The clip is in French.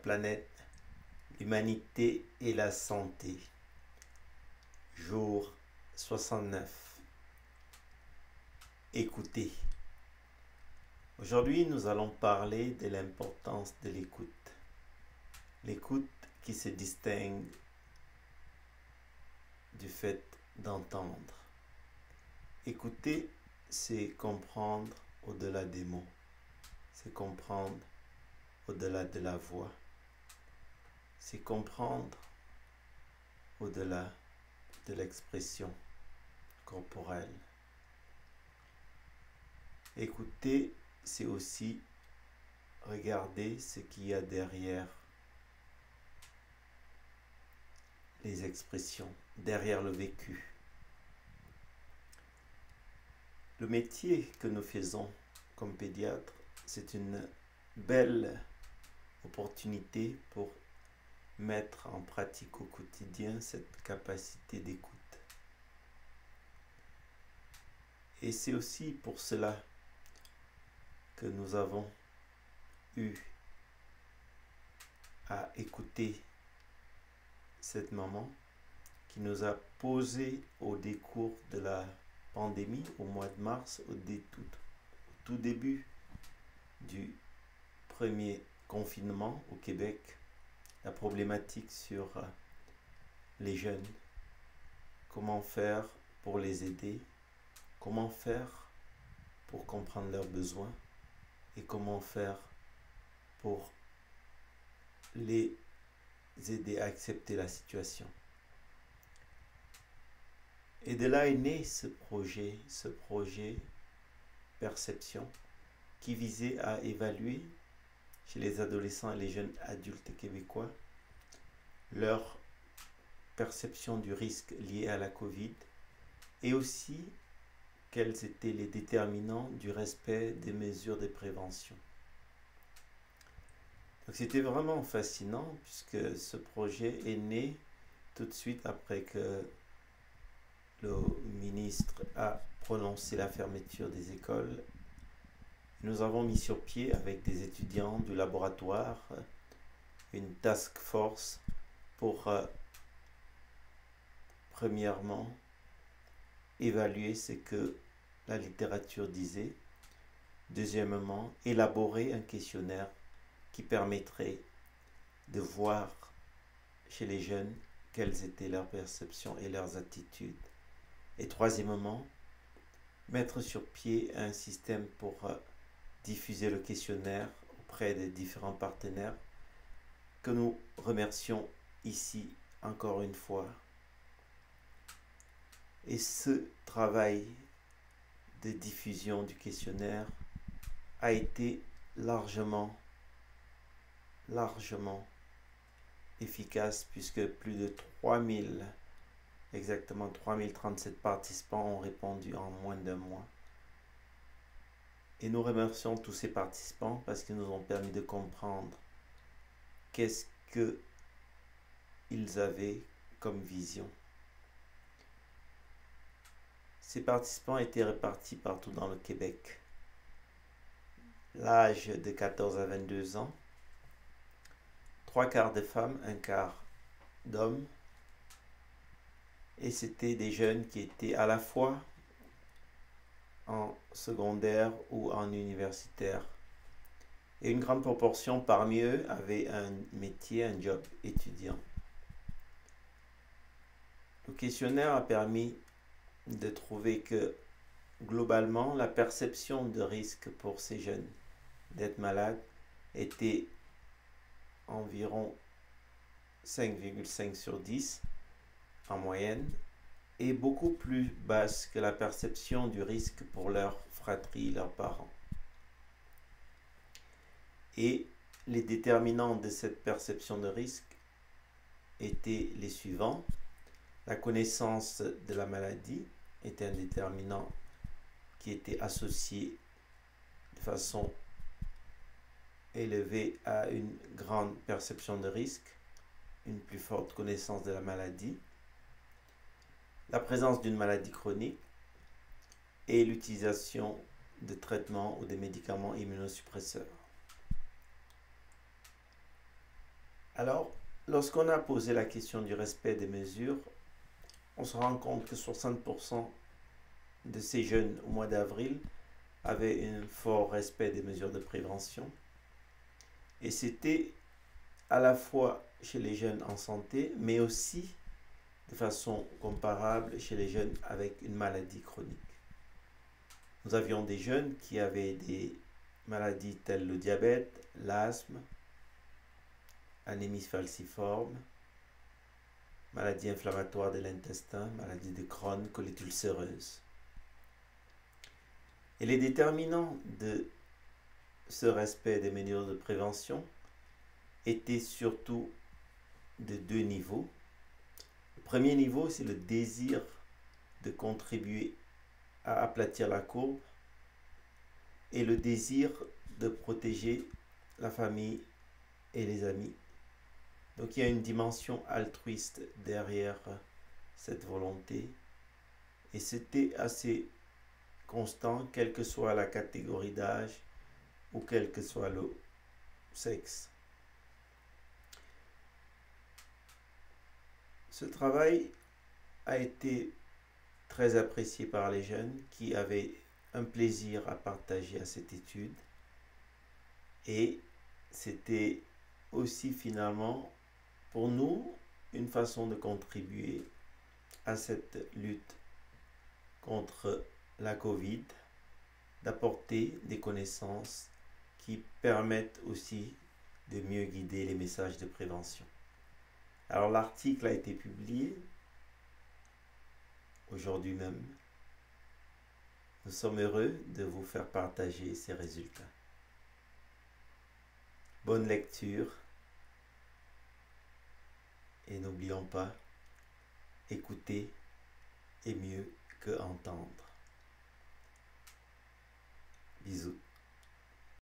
planète, l'humanité et la santé. Jour 69. Écoutez. Aujourd'hui, nous allons parler de l'importance de l'écoute. L'écoute qui se distingue du fait d'entendre. Écouter, c'est comprendre au-delà des mots. C'est comprendre au-delà de la voix. C'est comprendre au-delà de l'expression corporelle. Écouter, c'est aussi regarder ce qu'il y a derrière les expressions, derrière le vécu. Le métier que nous faisons comme pédiatre, c'est une belle opportunité pour mettre en pratique au quotidien cette capacité d'écoute. Et c'est aussi pour cela que nous avons eu à écouter cette maman qui nous a posé au décours de la pandémie au mois de mars, au tout début du premier confinement au Québec, la problématique sur les jeunes, comment faire pour les aider, comment faire pour comprendre leurs besoins et comment faire pour les aider à accepter la situation. Et de là est né ce projet Perception, qui visait à évaluer chez les adolescents et les jeunes adultes québécois leur perception du risque lié à la COVID et aussi quels étaient les déterminants du respect des mesures de prévention. Donc c'était vraiment fascinant puisque ce projet est né tout de suite après que le ministre a prononcé la fermeture des écoles. Nous avons mis sur pied avec des étudiants du laboratoire une task force pour premièrement évaluer ce que la littérature disait, deuxièmement élaborer un questionnaire qui permettrait de voir chez les jeunes quelles étaient leurs perceptions et leurs attitudes. Et troisièmement, mettre sur pied un système pour diffuser le questionnaire auprès des différents partenaires que nous remercions ici encore une fois. Et ce travail de diffusion du questionnaire a été largement efficace puisque plus de 3037 participants ont répondu en moins d'un mois. Et nous remercions tous ces participants parce qu'ils nous ont permis de comprendre qu'est-ce qu'ils avaient comme vision. Ces participants étaient répartis partout dans le Québec. L'âge de 14 à 22 ans, 3/4 de femmes, 1/4 d'hommes. Et c'était des jeunes qui étaient à la fois en secondaire ou en universitaire. Et une grande proportion parmi eux avait un métier, un job étudiant. Le questionnaire a permis de trouver que globalement, la perception de risque pour ces jeunes d'être malades était environ 5,5 sur 10 en moyenne et beaucoup plus basse que la perception du risque pour leurs fratries, leurs parents. Et les déterminants de cette perception de risque étaient les suivants. La connaissance de la maladie était un déterminant qui était associé de façon élevée à une grande perception de risque, une plus forte connaissance de la maladie, la présence d'une maladie chronique et l'utilisation de traitements ou de médicaments immunosuppresseurs. Alors, lorsqu'on a posé la question du respect des mesures, on se rend compte que 60% de ces jeunes au mois d'avril avaient un fort respect des mesures de prévention. Et c'était à la fois chez les jeunes en santé, mais aussi de façon comparable chez les jeunes avec une maladie chronique. Nous avions des jeunes qui avaient des maladies telles le diabète, l'asthme, anémie falciforme, maladie inflammatoire de l'intestin, maladie de Crohn, colite ulcéreuse. Et les déterminants de ce respect des mesures de prévention étaient surtout de deux niveaux. Le premier niveau, c'est le désir de contribuer à aplatir la courbe et le désir de protéger la famille et les amis. Donc il y a une dimension altruiste derrière cette volonté et c'était assez constant, quelle que soit la catégorie d'âge ou quel que soit le sexe. Ce travail a été très apprécié par les jeunes qui avaient un plaisir à partager à cette étude et c'était aussi finalement pour nous une façon de contribuer à cette lutte contre la Covid, d'apporter des connaissances qui permettent aussi de mieux guider les messages de prévention. Alors l'article a été publié aujourd'hui même. Nous sommes heureux de vous faire partager ces résultats. Bonne lecture et n'oublions pas, écouter est mieux que entendre. Bisous.